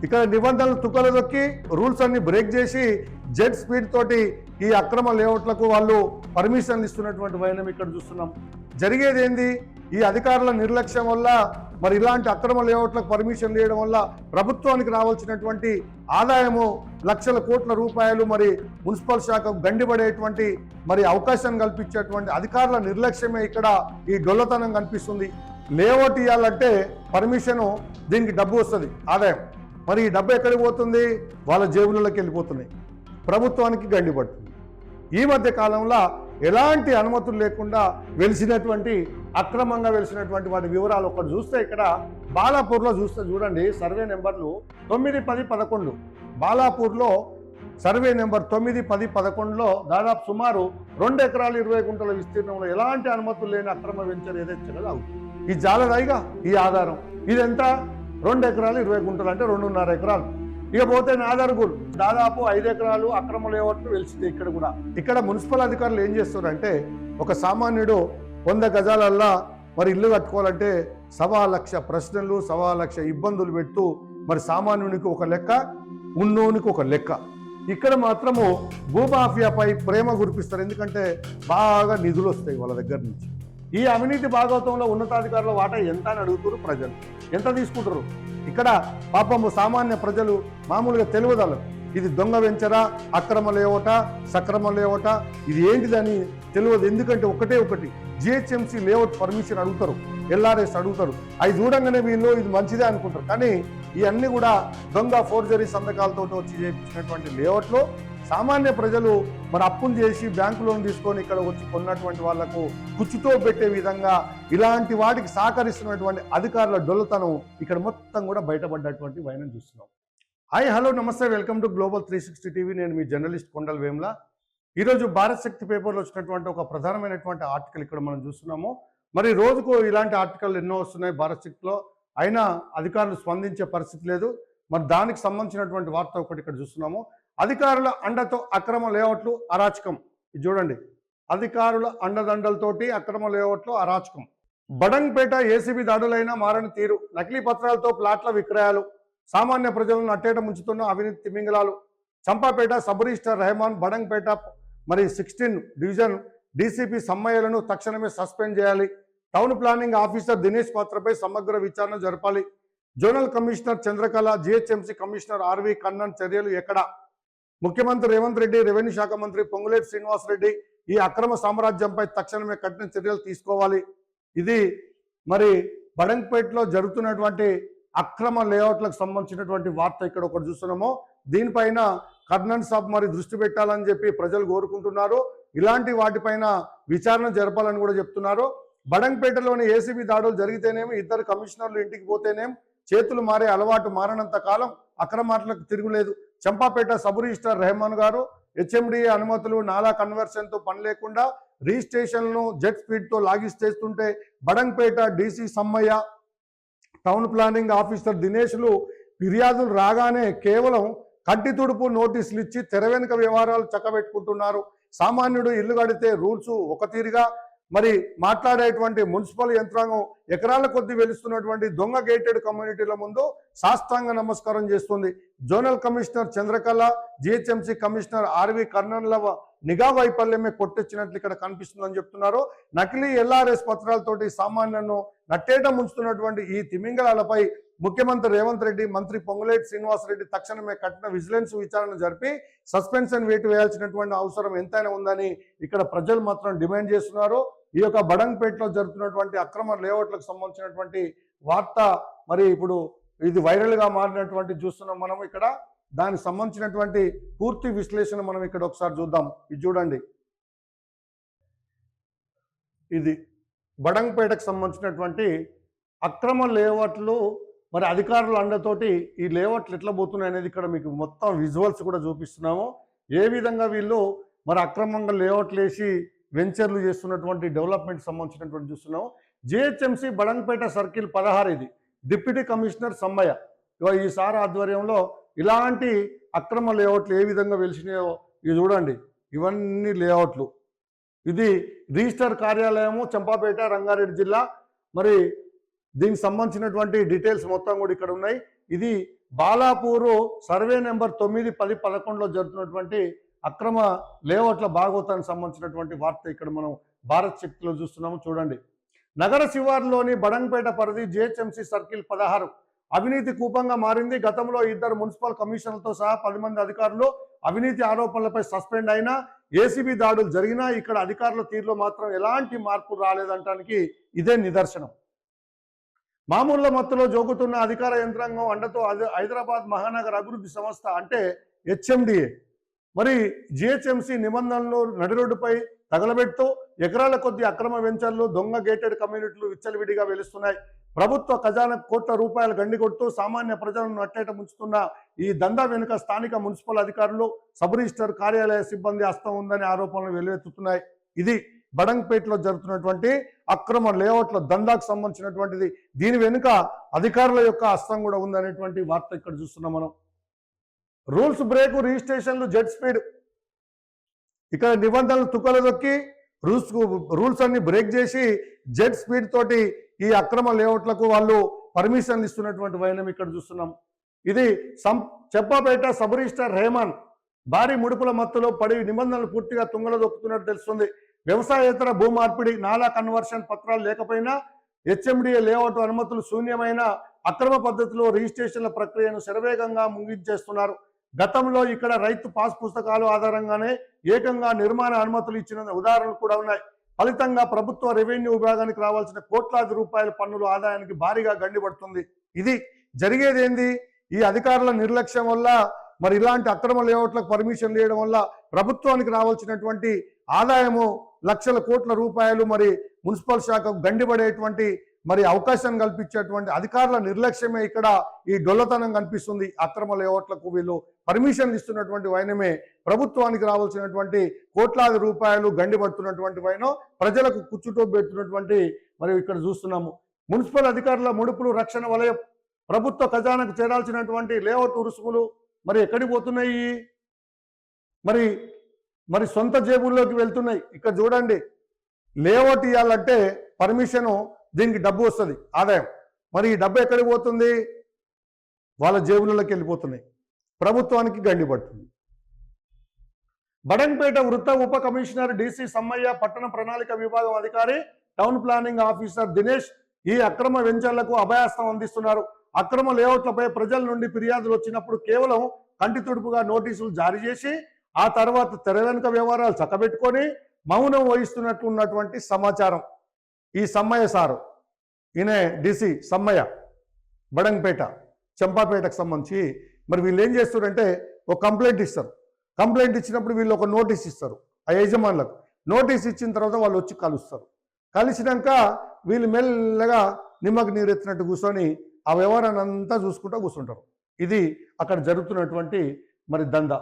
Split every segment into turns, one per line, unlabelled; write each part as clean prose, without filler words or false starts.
ఇక్కడ నిబంధనలు తుకలు దొక్కి రూల్స్ అన్ని బ్రేక్ చేసి జెట్ స్పీడ్ తోటి ఈ అక్రమ లేఅవుట్లకు వాళ్ళు పర్మిషన్లు ఇస్తున్నటువంటి వైనం ఇక్కడ చూస్తున్నాం. జరిగేది ఏంది? ఈ అధికారుల నిర్లక్ష్యం వల్ల మరి ఇలాంటి అక్రమ లేఅవుట్లకు పర్మిషన్లు ఇవ్వడం వల్ల ప్రభుత్వానికి రావాల్సినటువంటి ఆదాయము లక్షల కోట్ల రూపాయలు మరి మున్సిపల్ శాఖకు గండిపడేటువంటి మరి అవకాశం కల్పించేటువంటి అధికారుల నిర్లక్ష్యమే ఇక్కడ ఈ డొల్లతనం కనిపిస్తుంది. లేఅవుట్ ఇవ్వాలంటే పర్మిషను, దీనికి డబ్బు వస్తుంది, ఆదాయం. మరి ఈ డబ్బు ఎక్కడికి పోతుంది? వాళ్ళ జేబులలోకి వెళ్ళిపోతున్నాయి, ప్రభుత్వానికి గండిపడుతుంది. ఈ మధ్య కాలంలో ఎలాంటి అనుమతులు లేకుండా వెలిసినటువంటి అక్రమంగా వెలిసినటువంటి వాటి వివరాలు ఒకటి చూస్తే ఇక్కడ బాలాపూర్లో చూస్తే చూడండి, సర్వే నెంబర్లు 9, 10, 11. బాలాపూర్లో సర్వే నెంబర్ 9, 10, 11లో దాదాపు సుమారు 2 ఎకరాలు 20 గుంటల విస్తీర్ణంలో ఎలాంటి అనుమతులు లేని అక్రమ వెంచర్ ఏదైతే అవుతుంది. ఈ జాలదాయిగా ఈ ఆధారం ఇదెంత? 2 ఎకరాలు 20 గుంటలు అంటే 2.5 ఎకరాలు. ఇక పోతే నాదరుగులు దాదాపు 5 ఎకరాలు అక్రమ లేఅవుట్లు వెలిసింది. ఇక్కడ కూడా ఇక్కడ మున్సిపల్ అధికారులు ఏం చేస్తారంటే, ఒక సామాన్యుడు 100 గజాలల్లా మరి ఇల్లు కట్టుకోవాలంటే 1,00,000 ప్రశ్నలు, 1,00,000 ఇబ్బందులు పెడుతూ మరి సామాన్యునికి ఒక లెక్క, ఉన్నోనికి ఒక లెక్క. ఇక్కడ మాత్రము భూమాఫియాపై ప్రేమ కురిపిస్తారు. ఎందుకంటే బాగా నిధులు వస్తాయి వాళ్ళ దగ్గర నుంచి. ఈ అవినీతి భాగవతంలో ఉన్నతాధికారుల వాటా ఎంత అని అడుగుతారు ప్రజలు. ఎంత తీసుకుంటారు? ఇక్కడ పాపము సామాన్య ప్రజలు మామూలుగా తెలియదాలు ఇది దొంగ వెంచరా, అక్రమ లేఅవుటా, సక్రమ లేఅవుటా, ఇది ఏంటిదని తెలియదు. ఎందుకంటే ఒకటి జిహెచ్ఎంసీ లేఅవుట్ పర్మిషన్ అడుగుతారు, ఎల్ఆర్ఎస్ అడుగుతారు. అవి చూడంగానే వీళ్ళు ఇది మంచిదే అనుకుంటారు. కానీ ఇవన్నీ కూడా దొంగ ఫోర్జరీ సంతకాలతో వచ్చి చేయించినటువంటి లేఅవుట్లో సామాన్య ప్రజలు మరి అప్పులు చేసి బ్యాంకు లోన్ తీసుకొని ఇక్కడ వచ్చి కొన్నటువంటి వాళ్లకు కుచ్చుతో పెట్టే విధంగా ఇలాంటి వాటికి సహకరిస్తున్నటువంటి అధికారుల డొల్లతనం ఇక్కడ మొత్తం కూడా బయటపడ్డటువంటి వైనం చూస్తున్నాం. హాయ్, హలో, నమస్తే, వెల్కమ్ టు గ్లోబల్ 360 టీవీ. నేను మీ జర్నలిస్ట్ కొండల వేముల. ఈరోజు భారత్ శక్తి పేపర్లో వచ్చినటువంటి ఒక ప్రధానమైనటువంటి ఆర్టికల్ ఇక్కడ మనం చూస్తున్నాము. మరి రోజుకు ఇలాంటి ఆర్టికల్ ఎన్నో వస్తున్నాయి భారత్ శక్తిలో, అయినా అధికారులు స్పందించే పరిస్థితి లేదు. మరి దానికి సంబంధించినటువంటి వార్త ఒకటి ఇక్కడ చూస్తున్నాము. అధికారుల అండతో అక్రమ లేఅవుట్లు అరాచకం. ఇది చూడండి, అధికారుల అండదండలతోటి అక్రమ లేఅవుట్లు అరాచకం. బడంగ్పేట ఏసీబీ దాడులైనా మారని తీరు, నకిలీ పత్రాలతో ప్లాట్ల విక్రయాలు, సామాన్య ప్రజలను అట్టేట ముంచుతున్న అవినీతి తిమింగలాలు. చంపాపేట సబ్ రిజిస్టర్ రెహమాన్, బడంగ్పేట మరి 16 డివిజన్ డీసీపీ సమ్మయ్యలను తక్షణమే సస్పెండ్ చేయాలి. టౌన్ ప్లానింగ్ ఆఫీసర్ దినేష్ పాత్రపై సమగ్ర విచారణ జరపాలి. Zonal commissioner Chandrakala, GHMC commissioner R V Kannan చర్యలు ఎక్కడ? ముఖ్యమంత్రి రేవంత్ రెడ్డి, రెవెన్యూ శాఖ మంత్రి పొంగులేటి శ్రీనివాసరెడ్డి ఈ అక్రమ సామ్రాజ్యంపై తక్షణమే కఠిన చర్యలు తీసుకోవాలి. ఇది మరి బడంగ్పేటలో జరుగుతున్నటువంటి అక్రమ లేఅవుట్లకు సంబంధించినటువంటి వార్త ఇక్కడ ఒకటి చూస్తున్నాము. దీనిపైన కర్నన్ సాబ్ మరి దృష్టి పెట్టాలని చెప్పి ప్రజలు కోరుకుంటున్నారు. ఇలాంటి వాటిపైన విచారణ జరపాలని కూడా చెప్తున్నారు. బడంగ్పేటలోని ఏసీబీ దాడులు జరిగితేనేమి, 2 కమిషనర్లు ఇంటికి పోతేనేం చేతులు మారే అలవాటు మారనంత కాలం అక్రమాట్లకు తిరుగులేదు. చంపాపేట సబ్ రిజిస్టర్ రెహమాన్ గారు హెచ్ఎండిఏ అనుమతులు, నాలా కన్వర్షన్తో పని లేకుండా రిజిస్ట్రేషన్లను జెట్ స్పీడ్తో లాగిస్ చేస్తుంటే Badangpet DC Sammaiah, town planning officer దినేష్లు ఫిర్యాదులు రాగానే కేవలం కంటి తుడుపు నోటీసులు ఇచ్చి తెర వెనుక వ్యవహారాలు చక్కబెట్టుకుంటున్నారు. సామాన్యుడు ఇల్లు కడితే రూల్స్ ఒక తీరుగా మరి మాట్లాడేటువంటి మున్సిపల్ యంత్రాంగం ఎకరాల కొద్దీ వెలుస్తున్నటువంటి దొంగ గేటెడ్ కమ్యూనిటీల ముందు సాష్టాంగ నమస్కారం చేస్తుంది. Zonal commissioner Chandrakala, GHMC commissioner RV కర్నన్ల నిఘా వైఫల్యమే కొట్టొచ్చినట్లు ఇక్కడ కనిపిస్తుందని చెప్తున్నారు. నకిలీ ఎల్ఆర్ఎస్ పత్రాలతోటి సామాన్యులను నట్టేట ముంచుతున్నటువంటి ఈ తిమింగళాలపై ముఖ్యమంత్రి రేవంత్ రెడ్డి, మంత్రి పొంగులేటి శ్రీనివాసరెడ్డి తక్షణమే కఠిన విజిలెన్స్ విచారణ జరిపి సస్పెన్షన్ వేటు వేయాల్సినటువంటి అవసరం ఎంతైనా ఉందని ఇక్కడ ప్రజలు మాత్రం డిమాండ్ చేస్తున్నారు. ఈ యొక్క బడంగ్పేటలో జరుగుతున్నటువంటి అక్రమ లేఅవుట్లకు సంబంధించినటువంటి వార్త మరి ఇప్పుడు ఇది వైరల్గా మారినటువంటి చూస్తున్నాం మనం. ఇక్కడ దానికి సంబంధించినటువంటి పూర్తి విశ్లేషణ మనం ఇక్కడ ఒకసారి చూద్దాం. ఇది చూడండి, ఇది బడంగ్పేటకు సంబంధించినటువంటి అక్రమ లేఅవుట్లు మరి అధికారుల అండతోటి ఈ లేఅవుట్లు ఎట్లా పోతున్నాయి అనేది ఇక్కడ మీకు మొత్తం విజువల్స్ కూడా చూపిస్తున్నాము. ఏ విధంగా వీళ్ళు మరి అక్రమంగా లేఅవుట్లు వేసి వెంచర్లు చేస్తున్నటువంటి డెవలప్మెంట్ సంబంధించినటువంటి చూస్తున్నాము. జిహెచ్ఎంసీ బడంగ్పేట సర్కిల్ 16 ఇది డిప్యూటీ కమిషనర్ సమ్మయ్య ఈసారి ఆధ్వర్యంలో ఇలాంటి అక్రమ లేఅవుట్లు ఏ విధంగా వెలిసినాయో ఇది చూడండి. ఇవన్నీ లేఅవుట్లు. ఇది రిజిస్టర్ కార్యాలయము చంపాపేట, రంగారెడ్డి జిల్లా. మరి దీనికి సంబంధించినటువంటి డీటెయిల్స్ మొత్తం కూడా ఇక్కడ ఉన్నాయి. ఇది బాలాపూరు సర్వే నెంబర్ 9, 10, 11లో జరుగుతున్నటువంటి అక్రమ లేఅవుట్ల భాగోతానికి సంబంధించినటువంటి వార్త ఇక్కడ మనం భారత్ శక్తిలో చూస్తున్నాము. చూడండి, నగర శివార్లోని బడంగ్పేట పరిధి జిహెచ్ఎంసీ సర్కిల్ 16 అవినీతి కూపంగా మారింది. గతంలో 2 మున్సిపల్ కమిషనర్లతో సహా 10 మంది అధికారులు అవినీతి ఆరోపణలపై సస్పెండ్ అయినా, ఏసీబీ దాడులు జరిగినా ఇక్కడ అధికారుల తీరులో మాత్రం ఎలాంటి మార్పు రాలేదంటానికి ఇదే నిదర్శనం. మామూళ్ల మత్తులో జోగుతున్న అధికార యంత్రాంగం అండతో హైదరాబాద్ మహానగర అభివృద్ధి సంస్థ అంటే హెచ్ఎండిఏ మరి జిహెచ్ఎంసీ నిబంధనలు నడిరోడ్డుపై తగలబెడుతూ ఎకరాల కొద్ది అక్రమ వెంచర్లు, దొంగ గేటెడ్ కమ్యూనిటీలు విచ్చలవిడిగా వెలుస్తున్నాయి. ప్రభుత్వ ఖజానాకు కోట్ల రూపాయలు గండికొడుతూ సామాన్య ప్రజలను నట్టేట ముంచుతున్న ఈ దందా వెనుక స్థానిక మున్సిపల్ అధికారులు, సబ్ రిజిస్టర్ కార్యాలయ సిబ్బంది హస్తం ఉందనే ఆరోపణలు వెల్లువెత్తుతున్నాయి. ఇది బడంగ్పేటలో జరుగుతున్నటువంటి అక్రమ లేఅవుట్ల దందాకు సంబంధించినటువంటిది. దీని వెనుక అధికారుల యొక్క హస్తం కూడా ఉందనేటువంటి వార్త ఇక్కడ చూస్తున్నాం మనం. రూల్స్ బ్రేక్, రిజిస్ట్రేషన్లు, జెట్ స్పీడ్. ఇక్కడ నిబంధనలు తుకలు దొక్కి రూల్స్ అన్ని బ్రేక్ చేసి జెట్ స్పీడ్ తోటి ఈ అక్రమ లేఅవుట్లకు వాళ్ళు పర్మిషన్లు ఇస్తున్నటువంటి వైనం ఇక్కడ చూస్తున్నాం. ఇది చెప్పపేట సబ్ రిజిస్టర్ రెహమాన్ భారీ ముడుపుల మత్తులో పడి నిబంధనలు పూర్తిగా తుంగలో దొక్కుతున్నట్టు తెలుస్తుంది. వ్యవసాయేతర భూ మార్పిడి, నాలా కన్వర్షన్ పత్రాలు లేకపోయినా, హెచ్ఎండిఏ లేఅవుట్ అనుమతులు శూన్యమైన అక్రమ పద్ధతిలో రిజిస్ట్రేషన్ల ప్రక్రియను శరవేగంగా ముగించేస్తున్నారు. గతంలో ఇక్కడ రైతు పాస్ పుస్తకాలు ఆధారంగానే ఏకంగా నిర్మాణ అనుమతులు ఇచ్చిన ఉదాహరణలు కూడా ఉన్నాయి. ఫలితంగా ప్రభుత్వ రెవెన్యూ విభాగానికి రావాల్సిన కోట్లాది రూపాయల పన్నుల ఆదాయానికి భారీగా గండిపడుతుంది. ఇది జరిగేది ఏంది? ఈ అధికారుల నిర్లక్ష్యం వల్ల, మరి ఇలాంటి అక్రమ లేఅవుట్లకు పర్మిషన్ ఇవ్వడం వల్ల ప్రభుత్వానికి రావాల్సినటువంటి ఆదాయము లక్షల కోట్ల రూపాయలు మరి మున్సిపల్ శాఖకు గండిపడేటువంటి మరి అవకాశం కల్పించేటువంటి అధికారుల నిర్లక్ష్యమే ఇక్కడ ఈ డొల్లతనం కనిపిస్తుంది. అక్రమ లేఅవుట్లకు వీళ్ళు పర్మిషన్ ఇస్తున్నటువంటి వైనమే ప్రభుత్వానికి రావాల్సినటువంటి కోట్లాది రూపాయలు గండిపడుతున్నటువంటి వైనం ప్రజలకు కుచ్చుటో పెడుతున్నటువంటి మరి ఇక్కడ చూస్తున్నాము. మున్సిపల్ అధికారుల ముడుపులు, రక్షణ వలయం, ప్రభుత్వ ఖజానాకు చేరాల్సినటువంటి లేఅవుట్ రుసుములు మరి ఎక్కడికి పోతున్నాయి? మరి మరి సొంత జేబుల్లోకి వెళ్తున్నాయి. ఇక్కడ చూడండి, లేఅవుట్ ఇవ్వాలంటే పర్మిషను, దీనికి డబ్బు వస్తుంది, ఆదాయం. మరి ఈ డబ్బు ఎక్కడికి పోతుంది? వాళ్ళ జేబులలోకి వెళ్ళిపోతున్నాయి, ప్రభుత్వానికి గండిపడుతుంది. బడంగ్పేట వృత్త ఉప కమిషనర్ డిసి సమ్మయ్య, పట్టణ ప్రణాళిక విభాగం అధికారి, టౌన్ ప్లానింగ్ ఆఫీసర్ దినేష్ ఈ అక్రమ వెంచర్లకు అభయాస్తం అందిస్తున్నారు. అక్రమ లేఅవుట్లపై ప్రజల నుండి ఫిర్యాదులు వచ్చినప్పుడు కేవలం కంటి తుడుపుగా నోటీసులు జారీ చేసి ఆ తర్వాత తెర వెనుక వ్యవహారాలు చక్కబెట్టుకొని మౌనం వహిస్తున్నట్లు ఉన్నటువంటి సమాచారం. ఈ సమ్మయ్య సారు, ఈయన డిసి సమ్మయ్య, బడంగ్పేట, చంపాపేటకు సంబంధించి మరి వీళ్ళు ఏం చేస్తారంటే ఒక కంప్లైంట్ ఇస్తారు. కంప్లైంట్ ఇచ్చినప్పుడు వీళ్ళు ఒక నోటీస్ ఇస్తారు ఆ యజమానులకు. నోటీస్ ఇచ్చిన తర్వాత వాళ్ళు వచ్చి కలుస్తారు. కలిసినాక వీళ్ళు మెల్లగా నిమ్మకు నీరెత్తినట్టు కూర్చొని ఆ వ్యవహారాన్ని అంతా చూసుకుంటూ కూర్చుంటారు. ఇది అక్కడ జరుగుతున్నటువంటి మరి దందా.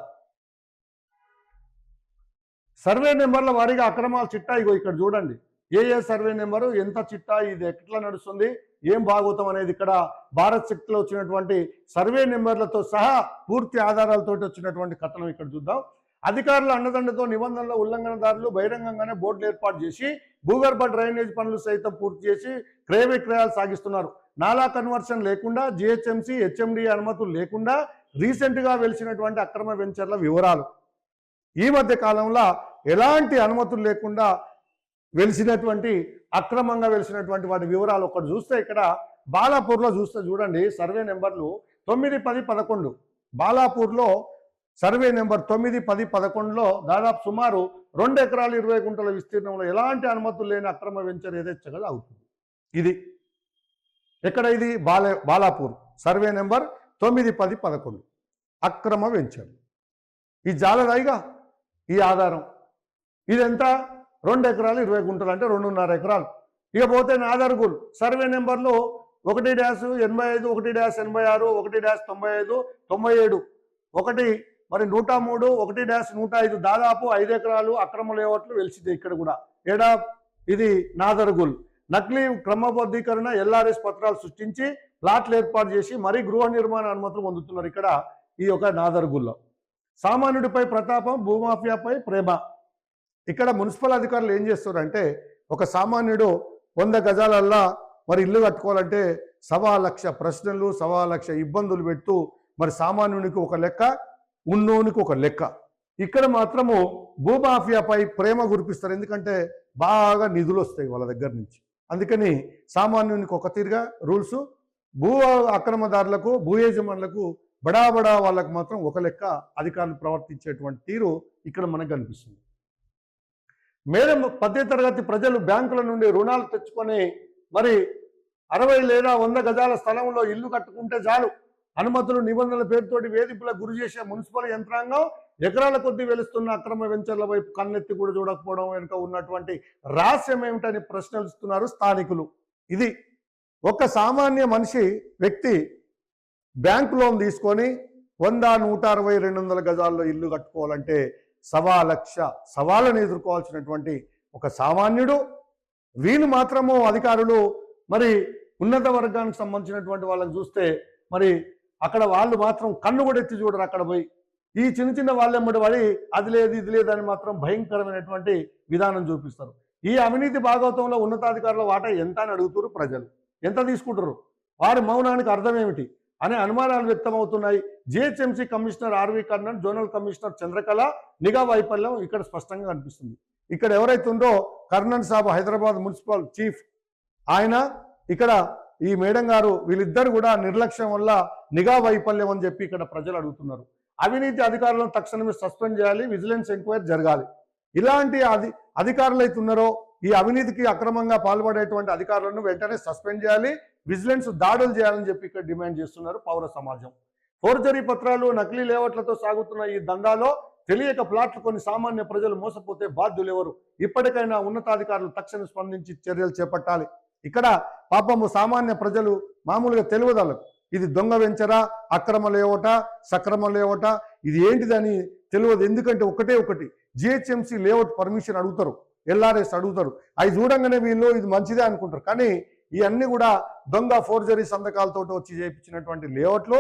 సర్వే నెంబర్ల వారీగా అక్రమాల చిట్టా ఇగో ఇక్కడ చూడండి. ఏ సర్వే నెంబరు, ఎంత చిట్టా, ఇది ఎట్లా నడుస్తుంది, ఏం భాగోతం అనేది ఇక్కడ భారత్ శక్తిలో వచ్చినటువంటి సర్వే నెంబర్లతో సహా పూర్తి ఆధారాలతో వచ్చినటువంటి కథనం ఇక్కడ చూద్దాం. అధికారుల అండదండతో నిబంధనల ఉల్లంఘనదారులు బహిరంగంగానే బోర్డులు ఏర్పాటు చేసి భూగర్భ డ్రైనేజ్ పనులు సైతం పూర్తి చేసి క్రయ విక్రయాలు సాగిస్తున్నారు. నాలా కన్వర్షన్ లేకుండా, జిహెచ్ఎంసీ, హెచ్ఎండి అనుమతులు లేకుండా రీసెంట్గా వెలిసినటువంటి అక్రమ వెంచర్ల వివరాలు. ఈ మధ్య కాలంలో ఎలాంటి అనుమతులు లేకుండా వెలిసినటువంటి, అక్రమంగా వెలిసినటువంటి వాటి వివరాలు ఒకటి చూస్తే ఇక్కడ బాలాపూర్లో చూస్తే చూడండి, సర్వే నెంబర్లు 9, 10, 11. బాలాపూర్లో సర్వే నెంబర్ 9, 10, 11లో దాదాపు సుమారు 2 ఎకరాలు 20 గుంటల విస్తీర్ణంలో ఎలాంటి అనుమతులు లేని అక్రమ వెంచర్ యథేచ్ఛగా అవుతుంది. ఇది ఎక్కడ? ఇది బాలాపూర్ సర్వే నెంబర్ 9, 10, 11 అక్రమ వెంచర్. ఈ జాలదాయిగా ఈ ఆధారం ఇదెంత? 2 ఎకరాలు 20 గుంటలు అంటే 2.5 ఎకరాలు. ఇక పోతే నాదర్గుల్ సర్వే నెంబర్లు 1-85, 1-86, 1-95, 97, 1 మరి 103, 1-105 దాదాపు 5 ఎకరాలు అక్రమ లేఅవుట్లు వెలిసింది ఇక్కడ కూడా. ఏడా? ఇది నాదర్గుల్. నకిలీ క్రమబద్ధీకరణ ఎల్ఆర్ఎస్ పత్రాలు సృష్టించి ప్లాట్లు ఏర్పాటు చేసి మరీ గృహ నిర్మాణ అనుమతులు పొందుతున్నారు ఇక్కడ ఈ యొక్క నాదర్గుల్లో. సామాన్యుడిపై ప్రతాపం, భూమాఫియాపై ప్రేమ. ఇక్కడ మున్సిపల్ అధికారులు ఏం చేస్తారంటే, ఒక సామాన్యుడు 100 గజాలల్లా మరి ఇల్లు కట్టుకోవాలంటే 1,00,000 ప్రశ్నలు, 1,00,000 ఇబ్బందులు పెడుతూ మరి సామాన్యునికి ఒక లెక్క, ఉన్నోనికి ఒక లెక్క. ఇక్కడ మాత్రము భూమాఫియాపై ప్రేమ గురిపిస్తారు, ఎందుకంటే బాగా నిధులు వస్తాయి వాళ్ళ దగ్గర నుంచి. అందుకని సామాన్యునికి ఒక తీరుగా రూల్స్, భూ అక్రమదారులకు, భూ యజమానులకు, బడా వాళ్ళకు మాత్రం ఒక లెక్క అధికారులు ప్రవర్తించేటువంటి తీరు ఇక్కడ మనకు కనిపిస్తుంది. మేడం మధ్యతరగతి ప్రజలు బ్యాంకుల నుండి రుణాలు తెచ్చుకొని మరి 60 లేదా 100 గజాల స్థలంలో ఇల్లు కట్టుకుంటే చాలు, అనుమతులు నిబంధనల పేరుతోటి వేధింపులకు గురి చేసే మున్సిపల్ యంత్రాంగం ఎకరాల కొద్దీ వెలుస్తున్న అక్రమ వెంచర్ల వైపు కన్నెత్తి కూడా చూడకపోవడం వెనుక ఉన్నటువంటి రహస్యం ఏమిటని ప్రశ్నిస్తున్నారు స్థానికులు. ఇది ఒక సామాన్య మనిషి వ్యక్తి బ్యాంకు లోన్ తీసుకొని 100, 160, 200 గజాల్లో ఇల్లు కట్టుకోవాలంటే 1.25 లక్ష సవాళ్ళను ఎదుర్కోవాల్సినటువంటి ఒక సామాన్యుడు. వీళ్ళు మాత్రము అధికారులు మరి ఉన్నత వర్గానికి సంబంధించినటువంటి వాళ్ళని చూస్తే మరి అక్కడ వాళ్ళు మాత్రం కన్ను కూడా ఎత్తి చూడరు. అక్కడ పోయి ఈ చిన్న వాళ్ళెమ్మడి పడి అది లేదు ఇది లేదు అని మాత్రం భయంకరమైనటువంటి విధానం చూపిస్తారు. ఈ అవినీతి భాగవతంలో ఉన్నతాధికారుల వాటా ఎంత అని అడుగుతారు ప్రజలు, ఎంత తీసుకుంటారు, వారి మౌనానికి అర్థం ఏమిటి అనే అనుమానాలు వ్యక్తమవుతున్నాయి. GHMC commissioner R V Karnan, zonal commissioner Chandrakala నిఘా వైఫల్యం ఇక్కడ స్పష్టంగా కనిపిస్తుంది. ఇక్కడ ఎవరైతే ఉందో కర్ణన్ సాబ్ హైదరాబాద్ మున్సిపల్ చీఫ్, ఆయన ఇక్కడ ఈ మేడం గారు, వీళ్ళిద్దరు కూడా నిర్లక్ష్యం వల్ల నిఘా వైఫల్యం అని చెప్పి ఇక్కడ ప్రజలు అడుగుతున్నారు. అవినీతి అధికారులను తక్షణమే సస్పెండ్ చేయాలి, విజిలెన్స్ ఎంక్వైరీ జరగాలి. ఇలాంటి అధికారులు అయితే ఉన్నారో ఈ అవినీతికి అక్రమంగా పాల్పడేటువంటి అధికారులను వెంటనే సస్పెండ్ చేయాలి, విజిలెన్స్ దాడులు చేయాలని చెప్పి ఇక్కడ డిమాండ్ చేస్తున్నారు పౌర సమాజం. ఫోర్జరీ పత్రాలు, నకిలీ లేఅవుట్లతో సాగుతున్న ఈ దందాలో తెలియక ప్లాట్లు కొన్ని సామాన్య ప్రజలు మోసపోతే బాధ్యులు ఎవరు? ఇప్పటికైనా ఉన్నతాధికారులు తక్షణ స్పందించి చర్యలు చేపట్టాలి. ఇక్కడ పాపము సామాన్య ప్రజలు మామూలుగా తెలియదు, ఇది దొంగ వెంచరా, అక్రమ లేవట, సక్రమ లేవట, ఇది ఏంటిదని తెలియదు. ఎందుకంటే ఒకటి జిహెచ్ఎంసీ లేఅవుట్ పర్మిషన్ అడుగుతారు, ఎల్ఆర్ఎస్ అడుగుతారు, అవి చూడంగానే వీళ్ళు ఇది మంచిదే అనుకుంటారు. కానీ ఇవన్నీ కూడా దొంగ ఫోర్జరీ సంతకాలతో వచ్చి చేయించినటువంటి లేఅవుట్లో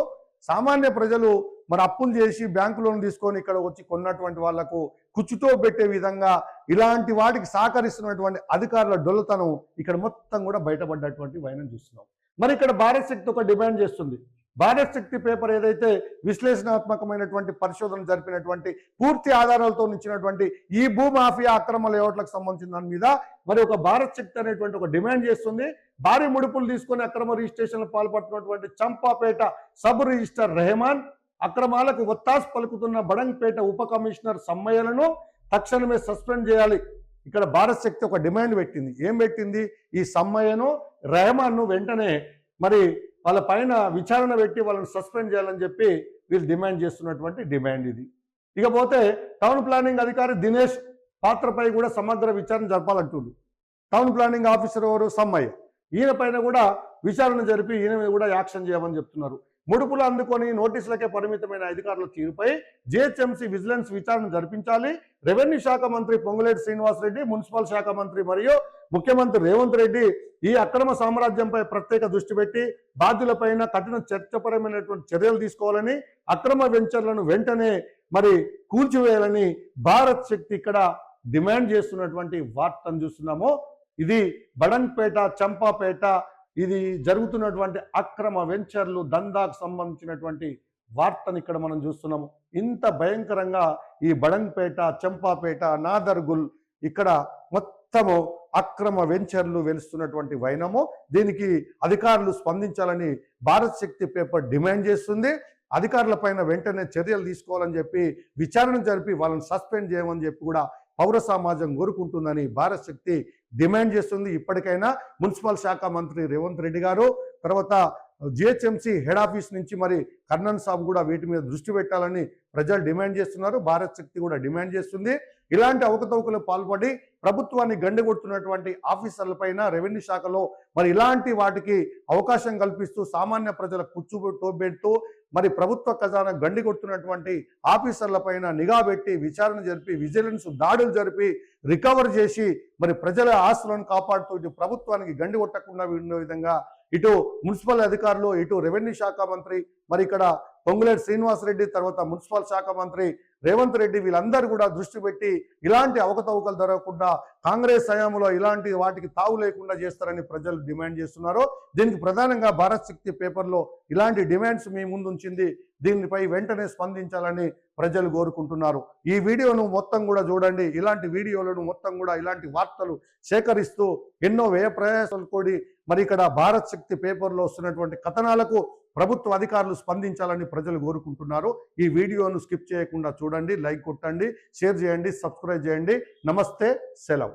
సామాన్య ప్రజలు మరి అప్పులు చేసి బ్యాంకు లోన్ తీసుకొని ఇక్కడ వచ్చి కొన్నటువంటి వాళ్లకు కుచ్చుతో పెట్టే విధంగా ఇలాంటి వాటికి సహకరిస్తున్నటువంటి అధికారుల డొల్లతనం ఇక్కడ మొత్తం కూడా బయటపడ్డటువంటి వైనం చూస్తున్నాం. మరి ఇక్కడ భారత్ శక్తి ఒక డిమాండ్ చేస్తుంది. భారత్ శక్తి పేపర్ ఏదైతే విశ్లేషణాత్మకమైనటువంటి పరిశోధన జరిపినటువంటి పూర్తి ఆధారాలతో ఇచ్చినటువంటి ఈ భూమాఫియా అక్రమ లేఅవుట్లకు సంబంధించిన దాని మీద మరి ఒక భారత్ శక్తి అనేటువంటి ఒక డిమాండ్ చేస్తుంది. భారీ ముడుపులు తీసుకొని అక్రమ రిజిస్ట్రేషన్లు పాల్పడుతున్నటువంటి చంపాపేట సబ్ రిజిస్టర్ రెహమాన్, అక్రమాలకు ఒత్తాసు పలుకుతున్న బడంగ్పేట ఉప కమిషనర్ సమ్మయ్యలను తక్షణమే సస్పెండ్ చేయాలి. ఇక్కడ భారత్ శక్తి ఒక డిమాండ్ పెట్టింది. ఏం పెట్టింది? ఈ సమ్మయ్యను, రెహమాన్ను వెంటనే మరి వాళ్ళ పైన విచారణ పెట్టి వాళ్ళని సస్పెండ్ చేయాలని చెప్పి వీళ్ళు డిమాండ్ చేస్తున్నటువంటి డిమాండ్ ఇది. ఇకపోతే టౌన్ ప్లానింగ్ అధికారి దినేష్ పాత్రపై కూడా సమగ్ర విచారణ జరపాలంటున్నారు. టౌన్ ప్లానింగ్ ఆఫీసర్ ఎవరు? సమ్మయ్య. ఈయన పైన కూడా విచారణ జరిపి ఈయన మీద కూడా యాక్షన్ చేయమని చెప్తున్నారు. ముడుపులు అందుకొని నోటీసులకే పరిమితమైన అధికారుల తీరుపై జిహెచ్ఎంసీ విజిలెన్స్ విచారణ జరిపించాలి. రెవెన్యూ శాఖ మంత్రి పొంగులేటి శ్రీనివాసరెడ్డి, మున్సిపల్ శాఖ మంత్రి మరియు ముఖ్యమంత్రి రేవంత్ రెడ్డి ఈ అక్రమ సామ్రాజ్యంపై ప్రత్యేక దృష్టి పెట్టి బాధ్యులపైన కఠిన చట్టపరమైనటువంటి చర్యలు తీసుకోవాలని, అక్రమ వెంచర్లను వెంటనే మరి కూల్చివేయాలని భారత్ శక్తి ఇక్కడ డిమాండ్ చేస్తున్నటువంటి వార్తను చూస్తున్నాము. ఇది బడంగ్పేట, చంపాపేట, ఇది జరుగుతున్నటువంటి అక్రమ వెంచర్లు దందాకు సంబంధించినటువంటి వార్తను ఇక్కడ మనం చూస్తున్నాము. ఇంత భయంకరంగా ఈ బడంగ్పేట, చంపాపేట, నాదర్గుల్ ఇక్కడ మొత్తము అక్రమ వెంచర్లు వెలుస్తున్నటువంటి వైనము. దీనికి అధికారులు స్పందించాలని భారత్ శక్తి పేపర్ డిమాండ్ చేస్తుంది. అధికారుల పైన వెంటనే చర్యలు తీసుకోవాలని చెప్పి విచారణ జరిపి వాళ్ళని సస్పెండ్ చేయమని చెప్పి కూడా పౌర సమాజం కోరుకుంటుందని భారత్ శక్తి డిమాండ్ చేస్తుంది. ఇప్పటికైనా మున్సిపల్ శాఖ మంత్రి రేవంత్ రెడ్డి గారు, తర్వాత జిహెచ్ఎంసీ హెడ్ ఆఫీస్ నుంచి మరి కర్ణన్ సాబ్ కూడా వీటి మీద దృష్టి పెట్టాలని ప్రజలు డిమాండ్ చేస్తున్నారు. భారత్ శక్తి కూడా డిమాండ్ చేస్తుంది. ఇలాంటి అవకతవకలు పాల్పడి ప్రభుత్వాన్ని గండిగొడుతున్నటువంటి ఆఫీసర్లపైన రెవెన్యూ శాఖలో మరి ఇలాంటి వాటికి అవకాశం కల్పిస్తూ సామాన్య ప్రజలకు కూర్చోబెడుతూ మరి ప్రభుత్వ ఖజానా గండిగొడుతున్నటువంటి ఆఫీసర్లపైన నిఘా పెట్టి విచారణ జరిపి విజిలెన్స్ దాడులు జరిపి రికవర్ చేసి మరి ప్రజల ఆస్తులను కాపాడుతూ ఇటు ప్రభుత్వానికి గండి కొట్టకుండా ఉండే విధంగా ఇటు మున్సిపల్ అధికారులు, ఇటు రెవెన్యూ శాఖ మంత్రి, మరి ఇక్కడ పొంగులేటి శ్రీనివాసరెడ్డి, తర్వాత మున్సిపల్ శాఖ మంత్రి రేవంత్ రెడ్డి వీళ్ళందరూ కూడా దృష్టి పెట్టి ఇలాంటి అవకతవకలు జరగకుండా కాంగ్రెస్ హయాంలో ఇలాంటి వాటికి తావు లేకుండా చేస్తారని ప్రజలు డిమాండ్ చేస్తున్నారు. దీనికి ప్రధానంగా భారత్ శక్తి పేపర్లో ఇలాంటి డిమాండ్స్ మీ ముందు ఉంచింది. దీనిపై వెంటనే స్పందించాలని ప్రజలు కోరుకుంటున్నారు. ఈ వీడియోను మొత్తం కూడా చూడండి. ఇలాంటి వీడియోలను మొత్తం కూడా ఇలాంటి వార్తలు సేకరిస్తూ ఎన్నో వ్యయ ప్రయాసాలు కూడి మరి ఇక్కడ భారత్ శక్తి పేపర్లో వస్తున్నటువంటి కథనాలకు ప్రభుత్వ అధికారులు స్పందించాలని ప్రజలు కోరుకుంటున్నారు. ఈ వీడియోను స్కిప్ చేయకుండా చూడండి, లైక్ కొట్టండి, షేర్ చేయండి, సబ్స్క్రైబ్ చేయండి. నమస్తే, సెలవు.